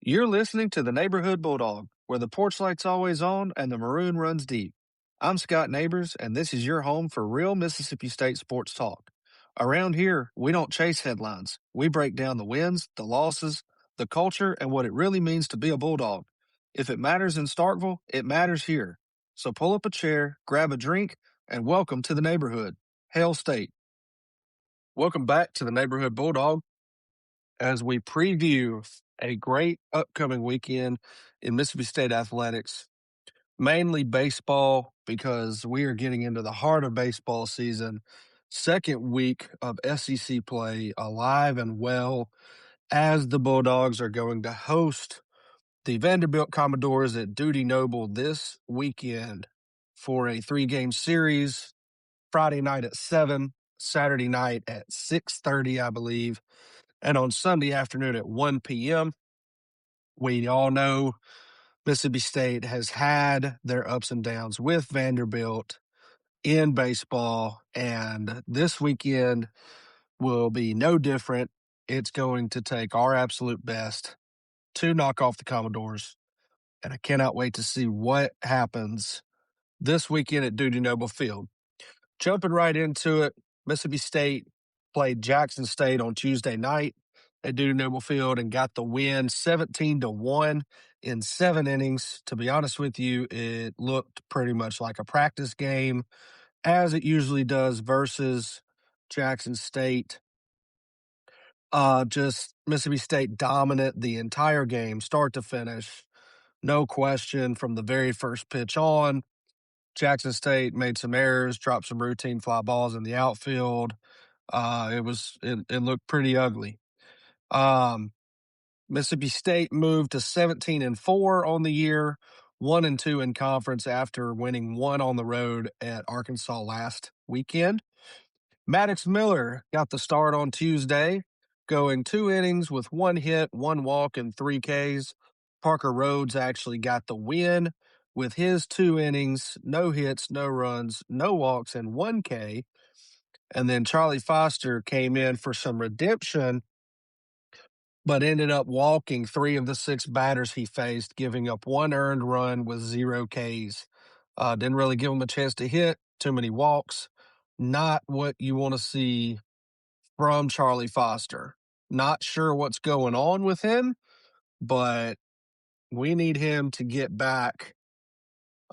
You're listening to the Neighborhood Bulldog, where the porch light's always on and the maroon runs deep. I'm Scott Neighbors, and this is your home for real Mississippi State sports talk. Around here, we don't chase headlines. We break down the wins, the losses, the culture, and what it really means to be a Bulldog. If it matters in Starkville, it matters here. So pull up a chair, grab a drink, and welcome to the neighborhood. Hail State. Welcome back to the Neighborhood Bulldog as we preview a great upcoming weekend in Mississippi State athletics, mainly baseball, because we are getting into the heart of baseball season. Second week of SEC play alive and well as the Bulldogs are going to host the Vanderbilt Commodores at Duty Noble this weekend for a 3-game series. Friday night at 7, Saturday night at 6:30, I believe, and on Sunday afternoon at 1 p.m. We all know Mississippi State has had their ups and downs with Vanderbilt in baseball, and this weekend will be no different. It's going to take our absolute best to knock off the Commodores, and I cannot wait to see what happens this weekend at Duty Noble Field. Jumping right into it, Mississippi State played Jackson State on Tuesday night at Duty Noble Field and got the win 17-1 in 7 innings. To be honest with you, it looked pretty much like a practice game, as it usually does, versus Jackson State. Just Mississippi State dominant the entire game, start to finish. No question from the very first pitch on. Jackson State made some errors, dropped some routine fly balls in the outfield. It looked pretty ugly. Mississippi State moved to 17-4 on the year, 1-2 in conference after winning 1 on the road at Arkansas last weekend. Maddox Miller got the start on Tuesday, going 2 innings with 1 hit, 1 walk, and 3 Ks. Parker Rhodes actually got the win with his 2 innings, no hits, no runs, no walks, and 1 K. And then Charlie Foster came in for some redemption, but ended up walking 3 of the 6 batters he faced, giving up 1 earned run with 0 Ks. Didn't really give him a chance to hit, too many walks. Not what you want to see from Charlie Foster. Not sure what's going on with him, but we need him to get back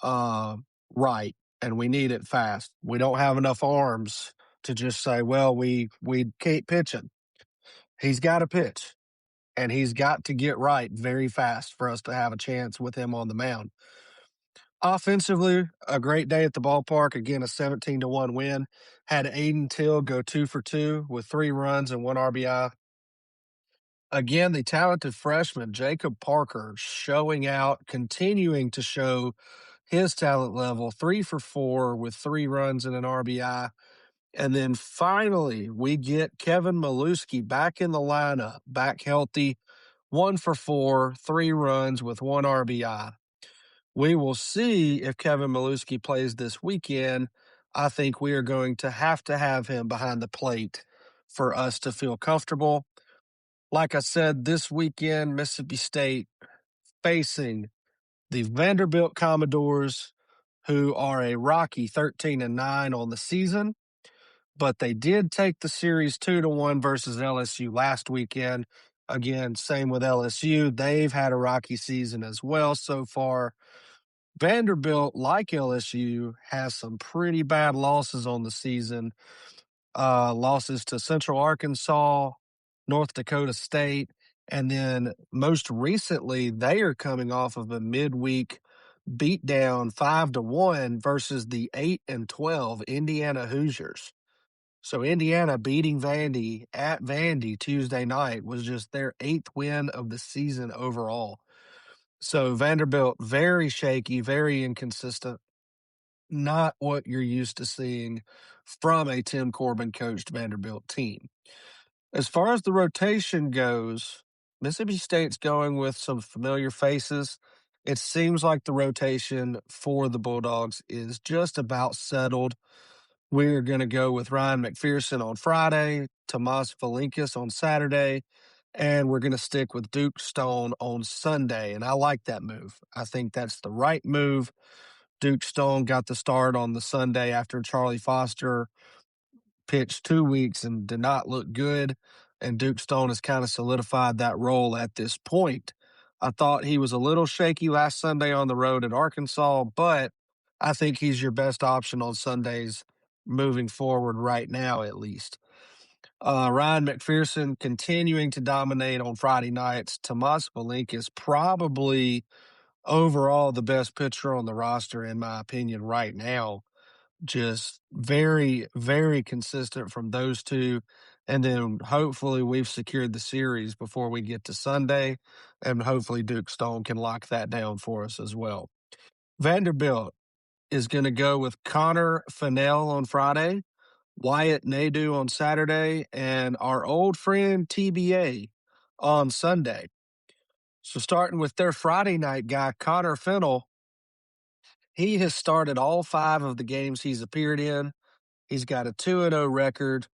right, and we need it fast. We don't have enough arms to just say, well, we keep pitching. He's got to pitch, and he's got to get right very fast for us to have a chance with him on the mound. Offensively, a great day at the ballpark. Again, a 17-1 win. Had Aiden Till go 2 for 2 with 3 runs and 1 RBI. Again, the talented freshman, Jacob Parker, showing out, continuing to show his talent level, 3 for 4 with 3 runs and an RBI. And then finally, we get Kevin Maluski back in the lineup, back healthy, 1 for 4, 3 runs with 1 RBI. We will see if Kevin Maluski plays this weekend. I think we are going to have him behind the plate for us to feel comfortable. Like I said, this weekend, Mississippi State facing the Vanderbilt Commodores, who are a rocky 13-9 on the season, but they did take the series 2-1 versus LSU last weekend. Again, same with LSU. They've had a rocky season as well so far. Vanderbilt, like LSU, has some pretty bad losses on the season. Losses to Central Arkansas, North Dakota State, and then most recently, they are coming off of a midweek beatdown 5-1 versus the 8-12 Indiana Hoosiers. So Indiana beating Vandy at Vandy Tuesday night was just their 8th win of the season overall. So Vanderbilt, very shaky, very inconsistent. Not what you're used to seeing from a Tim Corbin coached Vanderbilt team. As far as the rotation goes, Mississippi State's going with some familiar faces. It seems like the rotation for the Bulldogs is just about settled. We're going to go with Ryan McPherson on Friday, Tomas Valinkas on Saturday, and we're going to stick with Duke Stone on Sunday. And I like that move. I think that's the right move. Duke Stone got the start on the Sunday after Charlie Foster pitched 2 weeks and did not look good. And Duke Stone has kind of solidified that role at this point. I thought he was a little shaky last Sunday on the road at Arkansas, but I think he's your best option on Sundays moving forward right now, at least. Ryan McPherson continuing to dominate on Friday nights. Tomas Valink is probably overall the best pitcher on the roster, in my opinion, right now. Just very, very consistent from those two. And then hopefully we've secured the series before we get to Sunday. And hopefully Duke Stone can lock that down for us as well. Vanderbilt is going to go with Connor Fennell on Friday, Wyatt Nadeau on Saturday, and our old friend TBA on Sunday. So starting with their Friday night guy, Connor Fennell, he has started all 5 of the games he's appeared in. He's got a 2-0 record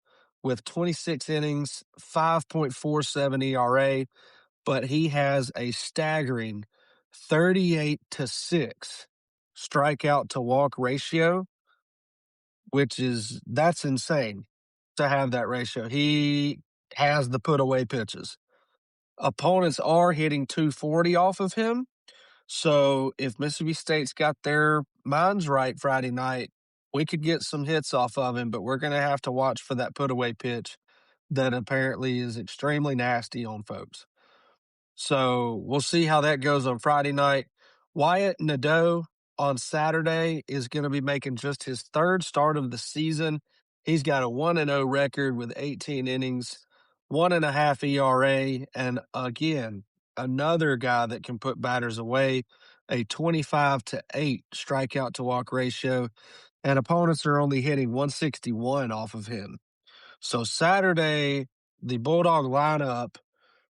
with 26 innings, 5.47 ERA, but he has a staggering 38-6 strikeout to walk ratio, that's insane to have that ratio. He has the put away pitches. Opponents are hitting 240 off of him. So if Mississippi State's got their minds right Friday night, we could get some hits off of him, but we're going to have to watch for that put away pitch that apparently is extremely nasty on folks. So we'll see how that goes on Friday night. Wyatt Nadeau on Saturday is going to be making just his 3rd start of the season. He's got a 1-0 record with 18 innings, 1.5 ERA, and again, another guy that can put batters away, a 25-8 strikeout to walk ratio, and opponents are only hitting 161 off of him. So Saturday, the Bulldog lineup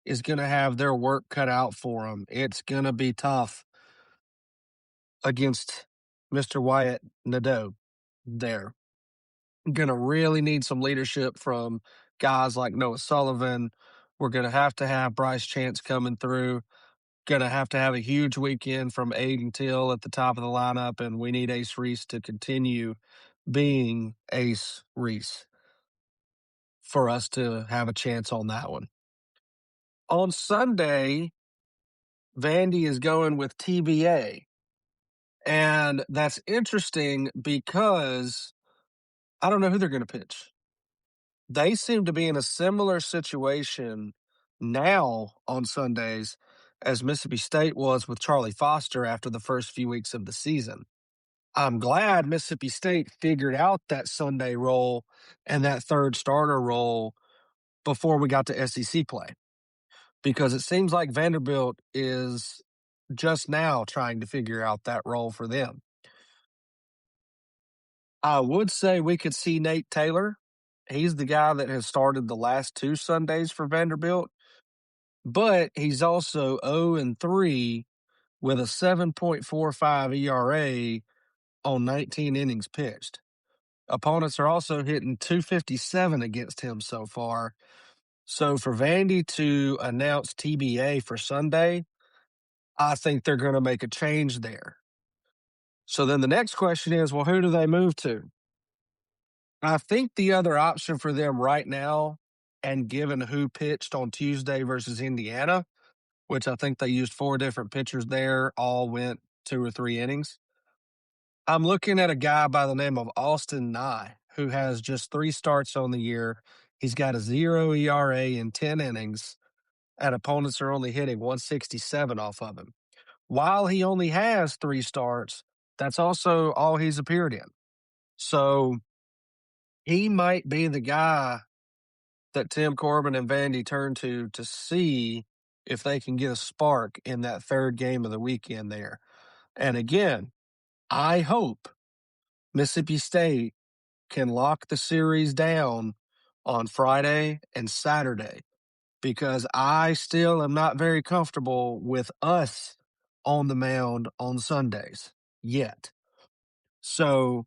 is going to have their work cut out for them. It's going to be tough against Mr. Wyatt Nadeau there. Going to really need some leadership from guys like Noah Sullivan. We're going to have Bryce Chance coming through. Going to have a huge weekend from Aiden Till at the top of the lineup, and we need Ace Reese to continue being Ace Reese for us to have a chance on that one. On Sunday, Vandy is going with TBA. And that's interesting because I don't know who they're going to pitch. They seem to be in a similar situation now on Sundays as Mississippi State was with Charlie Foster after the first few weeks of the season. I'm glad Mississippi State figured out that Sunday role and that 3rd starter role before we got to SEC play, because it seems like Vanderbilt is just now trying to figure out that role for them. I would say we could see Nate Taylor. He's the guy that has started the last 2 Sundays for Vanderbilt, but he's also 0-3 with a 7.45 ERA on 19 innings pitched. Opponents are also hitting 257 against him so far. So for Vandy to announce TBA for Sunday, I think they're going to make a change there. So then the next question is, well, who do they move to? I think the other option for them right now, and given who pitched on Tuesday versus Indiana, which I think they used 4 different pitchers there, all went 2 or 3 innings. I'm looking at a guy by the name of Austin Nye, who has just 3 starts on the year. He's got a 0 ERA in 10 innings, and opponents are only hitting 167 off of him. While he only has 3 starts, that's also all he's appeared in. So he might be the guy that Tim Corbin and Vandy turn to see if they can get a spark in that 3rd game of the weekend there. And again, I hope Mississippi State can lock the series down on Friday and Saturday, because I still am not very comfortable with us on the mound on Sundays yet. So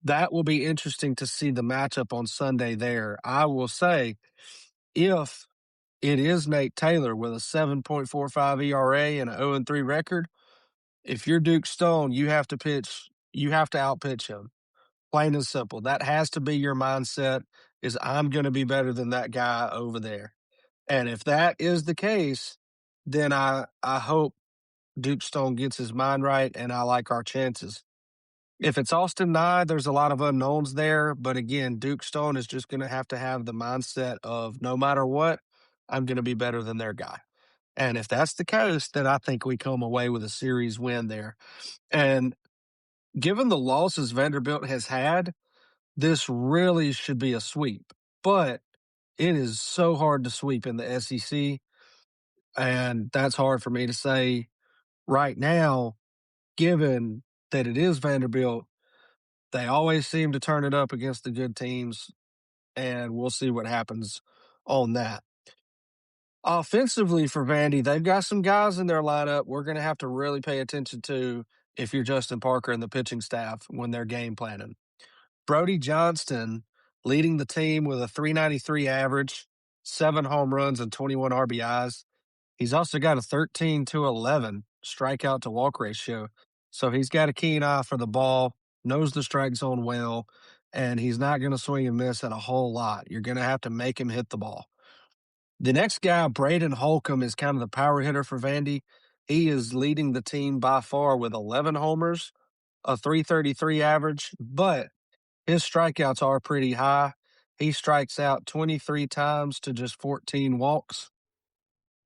that will be interesting to see the matchup on Sunday there. I will say, if it is Nate Taylor with a 7.45 ERA and an 0-3 record. If you're Duke Stone, you have to outpitch him. Plain and simple. That has to be your mindset is I'm going to be better than that guy over there. And if that is the case, then I hope Duke Stone gets his mind right and I like our chances. If it's Austin Nye, there's a lot of unknowns there. But again, Duke Stone is just going to have the mindset of no matter what, I'm going to be better than their guy. And if that's the case, then I think we come away with a series win there. And given the losses Vanderbilt has had, this really should be a sweep. But it is so hard to sweep in the SEC. And that's hard for me to say right now, given that it is Vanderbilt. They always seem to turn it up against the good teams, and we'll see what happens on that. Offensively for Vandy, they've got some guys in their lineup we're going to have to really pay attention to if you're Justin Parker and the pitching staff when they're game planning. Brody Johnston leading the team with a 393 average, 7 home runs, and 21 RBIs. He's also got a 13-11 strikeout to walk ratio. So he's got a keen eye for the ball, knows the strike zone well, and he's not going to swing and miss at a whole lot. You're going to have to make him hit the ball. The next guy, Braden Holcomb, is kind of the power hitter for Vandy. He is leading the team by far with 11 homers, a 333 average, but his strikeouts are pretty high. He strikes out 23 times to just 14 walks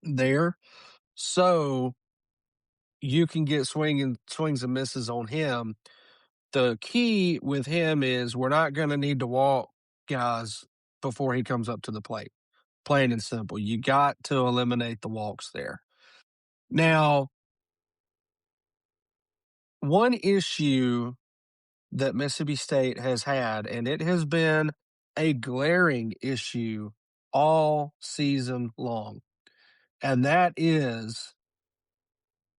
there. So you can get swings and misses on him. The key with him is we're not going to need to walk guys before he comes up to the plate. Plain and simple. You got to eliminate the walks there. Now, one issue that Mississippi State has had, and it has been a glaring issue all season long, and that is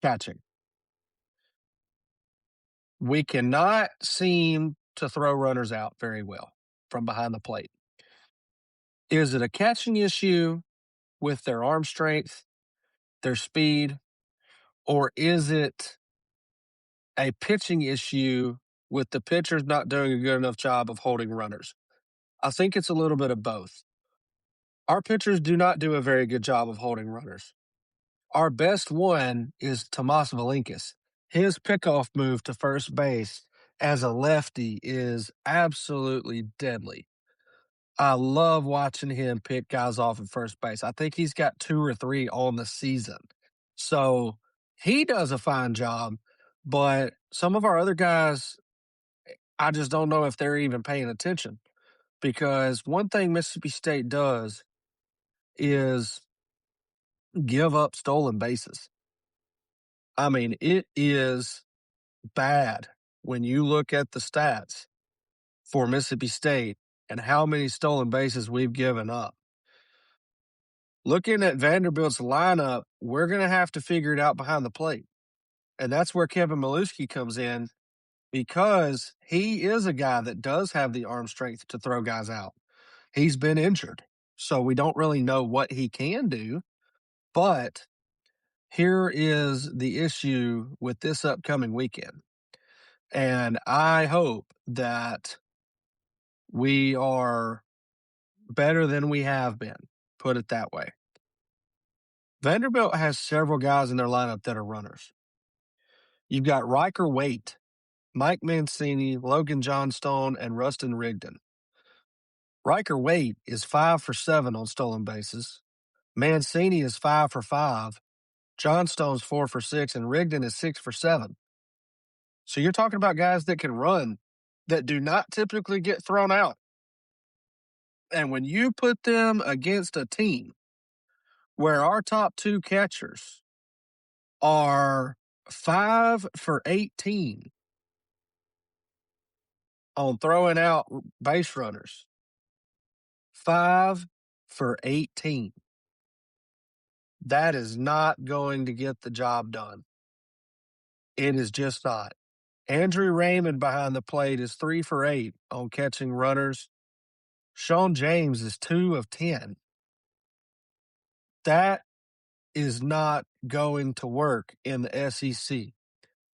catching. We cannot seem to throw runners out very well from behind the plate. Is it a catching issue with their arm strength, their speed, or is it a pitching issue with the pitchers not doing a good enough job of holding runners? I think it's a little bit of both. Our pitchers do not do a very good job of holding runners. Our best one is Tomas Valinkis. His pickoff move to first base as a lefty is absolutely deadly. I love watching him pick guys off at first base. I think he's got 2 or 3 on the season. So he does a fine job, but some of our other guys, I just don't know if they're even paying attention because one thing Mississippi State does is give up stolen bases. I mean, it is bad when you look at the stats for Mississippi State and how many stolen bases we've given up. Looking at Vanderbilt's lineup, we're going to have to figure it out behind the plate. And that's where Kevin Milewski comes in because he is a guy that does have the arm strength to throw guys out. He's been injured, so we don't really know what he can do. But here is the issue with this upcoming weekend. And I hope that we are better than we have been, put it that way. Vanderbilt has several guys in their lineup that are runners. You've got Riker Waite, Mike Mancini, Logan Johnstone, and Rustin Rigdon. Riker Waite is 5 for 7 on stolen bases. Mancini is 5 for 5. Johnstone's 4 for 6, and Rigdon is 6 for 7. So you're talking about guys that can run that do not typically get thrown out. And when you put them against a team where our top 2 catchers are 5 for 18 on throwing out base runners, 5 for 18. That is not going to get the job done. It is just not. Andrew Raymond behind the plate is 3 for 8 on catching runners. Sean James is 2 of 10. That is not going to work in the SEC.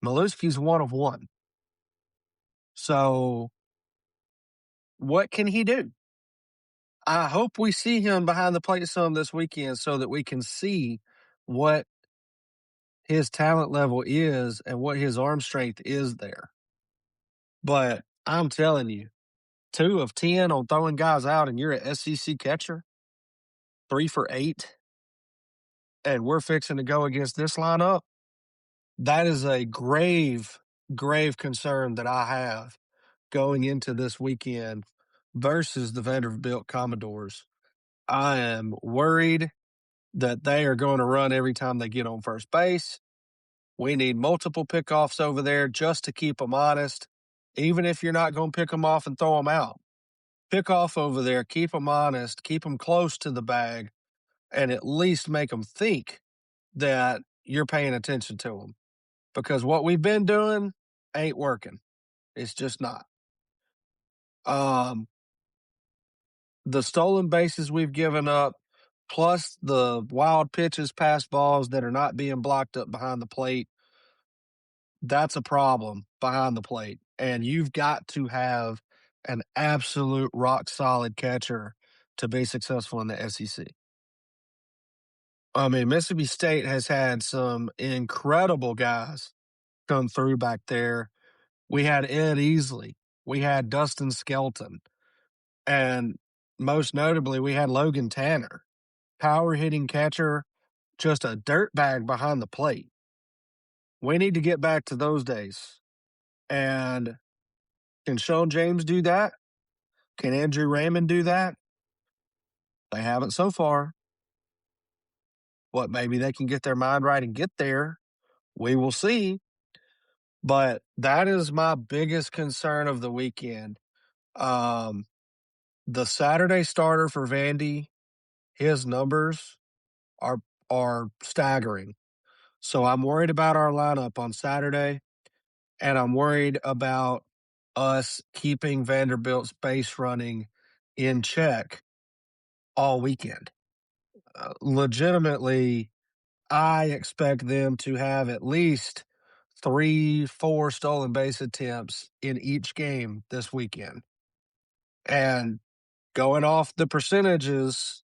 Maluski's one of one. So what can he do? I hope we see him behind the plate some this weekend so that we can see what his talent level is and what his arm strength is there. But I'm telling you, 2 of 10 on throwing guys out, and you're an SEC catcher, 3 for 8, and we're fixing to go against this lineup. That is a grave, grave concern that I have going into this weekend versus the Vanderbilt Commodores. I am worried that they are going to run every time they get on first base. We need multiple pickoffs over there just to keep them honest. Even if you're not going to pick them off and throw them out, pick off over there, keep them honest, keep them close to the bag, and at least make them think that you're paying attention to them. Because what we've been doing ain't working. It's just not. The stolen bases we've given up, plus the wild pitches, pass balls that are not being blocked up behind the plate, that's a problem behind the plate. And you've got to have an absolute rock solid catcher to be successful in the SEC. I mean, Mississippi State has had some incredible guys come through back there. We had Ed Easley. We had Dustin Skelton. And most notably, we had Logan Tanner, power hitting catcher, just a dirtbag behind the plate. We need to get back to those days. And can Sean James do that? Can Andrew Raymond do that? They haven't so far. What, maybe they can get their mind right and get there. We will see. But that is my biggest concern of the weekend. The Saturday starter for Vandy, his numbers are staggering. So I'm worried about our lineup on Saturday, and I'm worried about us keeping Vanderbilt's base running in check all weekend. Legitimately, I expect them to have at least 3, 4 stolen base attempts in each game this weekend. And going off the percentages,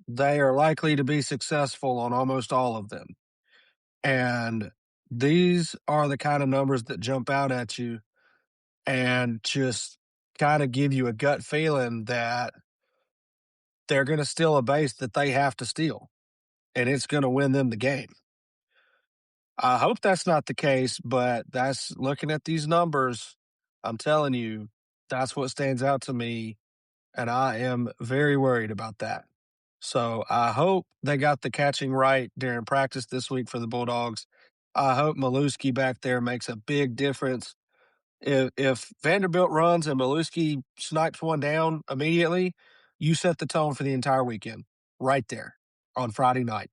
they are likely to be successful on almost all of them. And these are the kind of numbers that jump out at you and just kind of give you a gut feeling that they're going to steal a base that they have to steal, and it's going to win them the game. I hope that's not the case, but that's looking at these numbers. I'm telling you, that's what stands out to me, and I am very worried about that. So I hope they got the catching right during practice this week for the Bulldogs. I hope Maluski back there makes a big difference. If Vanderbilt runs and Maluski snipes one down immediately, you set the tone for the entire weekend right there on Friday night.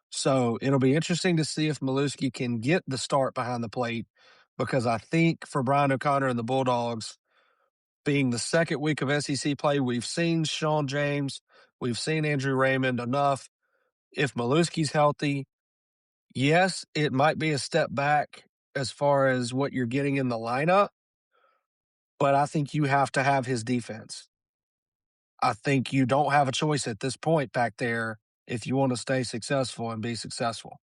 So it'll be interesting to see if Maluski can get the start behind the plate, because I think for Brian O'Connor and the Bulldogs, being the second week of SEC play, we've seen Sean James, we've seen Andrew Raymond enough. If Maluski's healthy, yes, it might be a step back as far as what you're getting in the lineup, but I think you have to have his defense. I think you don't have a choice at this point back there if you want to stay successful and be successful.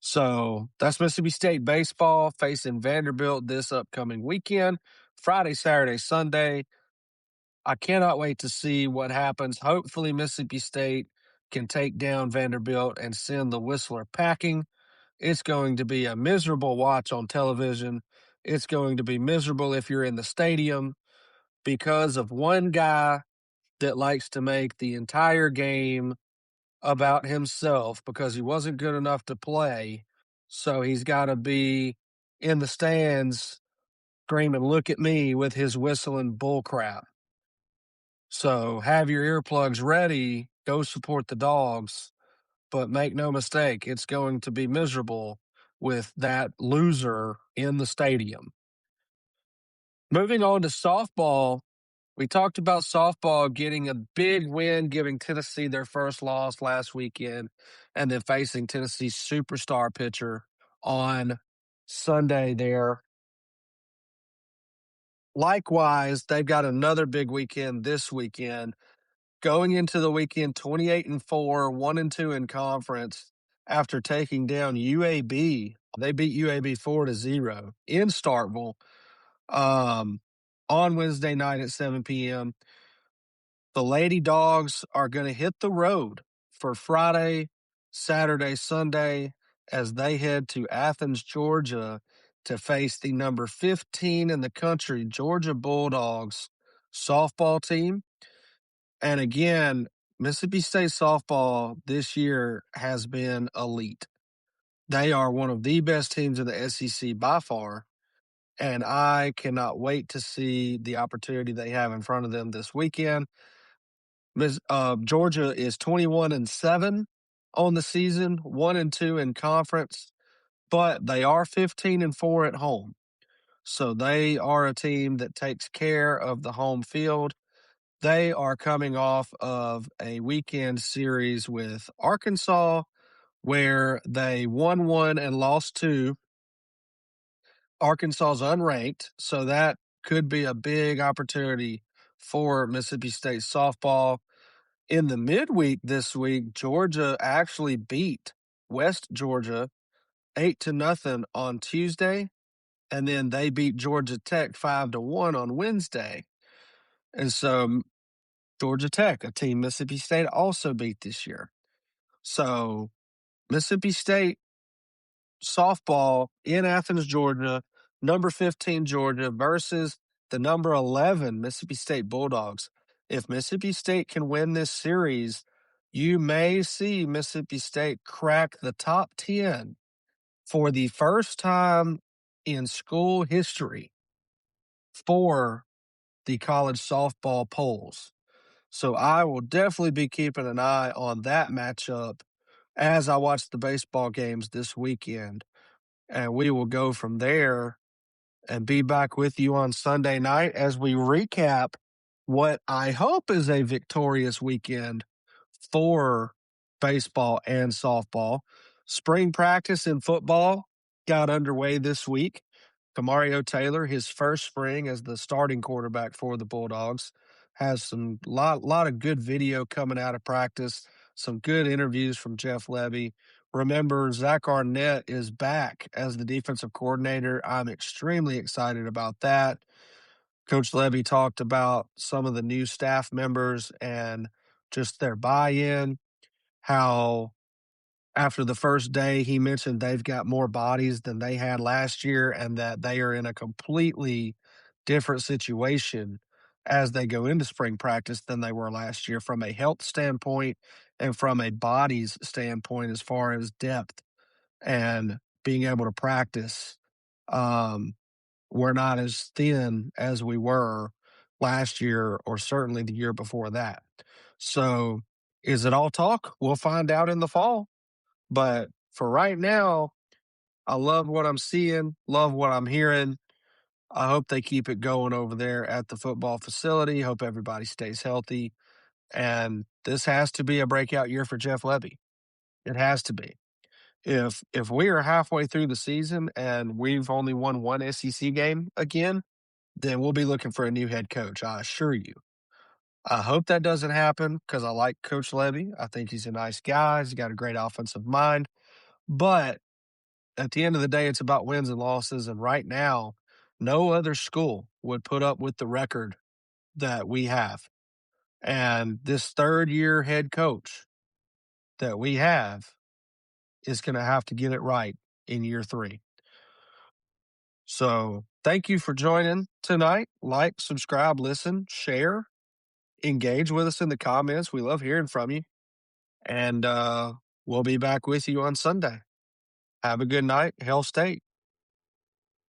So that's Mississippi State baseball facing Vanderbilt this upcoming weekend, Friday, Saturday, Sunday. I cannot wait to see what happens. Hopefully, Mississippi State can take down Vanderbilt and send the Whistler packing. It's going to be a miserable watch on television. It's going to be miserable if you're in the stadium because of one guy that likes to make the entire game about himself because he wasn't good enough to play. So he's got to be in the stands screaming, "Look at me," with his whistling bullcrap. So have your earplugs ready, go support the Dogs, but make no mistake, it's going to be miserable with that loser in the stadium. Moving on to softball, We talked about softball getting a big win, giving Tennessee their first loss last weekend, and then facing Tennessee's superstar pitcher on Sunday there. Likewise, they've got another big weekend this weekend. Going into the weekend 28-4, 1-2 in conference after taking down UAB. They beat UAB 4-0 in Starkville on Wednesday night at 7 p.m. The Lady Dogs are going to hit the road for Friday, Saturday, Sunday as they head to Athens, Georgia to face the number 15 in the country, Georgia Bulldogs softball team. And again, Mississippi State softball this year has been elite. They are one of the best teams in the SEC by far. And I cannot wait to see the opportunity they have in front of them this weekend. Georgia is 21-7 on the season, 1-2 in conference, but they are 15-4 at home. So they are a team that takes care of the home field. They are coming off of a weekend series with Arkansas where they won one and lost two. Arkansas's unranked, so that could be a big opportunity for Mississippi State softball. In the midweek this week, Georgia actually beat West Georgia 8-0 on Tuesday, and then they beat Georgia Tech 5-1 on Wednesday. And so Georgia Tech, a team Mississippi State also beat this year. So Mississippi State softball in Athens, Georgia, number 15 Georgia versus the number 11 Mississippi State Bulldogs. If Mississippi State can win this series, you may see Mississippi State crack the top 10 for the first time in school history for the college softball polls. So I will definitely be keeping an eye on that matchup as I watch the baseball games this weekend. And we will go from there and be back with you on Sunday night as we recap what I hope is a victorious weekend for baseball and softball. Spring practice in football got underway this week. Kamario Taylor, his first spring as the starting quarterback for the Bulldogs, has some lot of good video coming out of practice, some good interviews from Jeff Levy. Remember, Zach Arnett is back as the defensive coordinator. I'm extremely excited about that. Coach Levy talked about some of the new staff members and just their buy-in, how after the first day, he mentioned they've got more bodies than they had last year and that they are in a completely different situation as they go into spring practice than they were last year from a health standpoint and from a bodies standpoint as far as depth and being able to practice. We're not as thin as we were last year or certainly the year before that. So is it all talk? We'll find out in the fall. But for right now, I love what I'm seeing, love what I'm hearing. I hope they keep it going over there at the football facility. Hope everybody stays healthy. And this has to be a breakout year for Jeff Levy. It has to be. If we are halfway through the season and we've only won one SEC game again, then we'll be looking for a new head coach, I assure you. I hope that doesn't happen because I like Coach Levy. I think he's a nice guy. He's got a great offensive mind. But at the end of the day, it's about wins and losses. And right now, no other school would put up with the record that we have. And this third-year head coach that we have is going to have to get it right in year 3. So thank you for joining tonight. Like, subscribe, listen, share, engage with us in the comments. We love hearing from you. And we'll be back with you on Sunday. Have a good night. Hail State.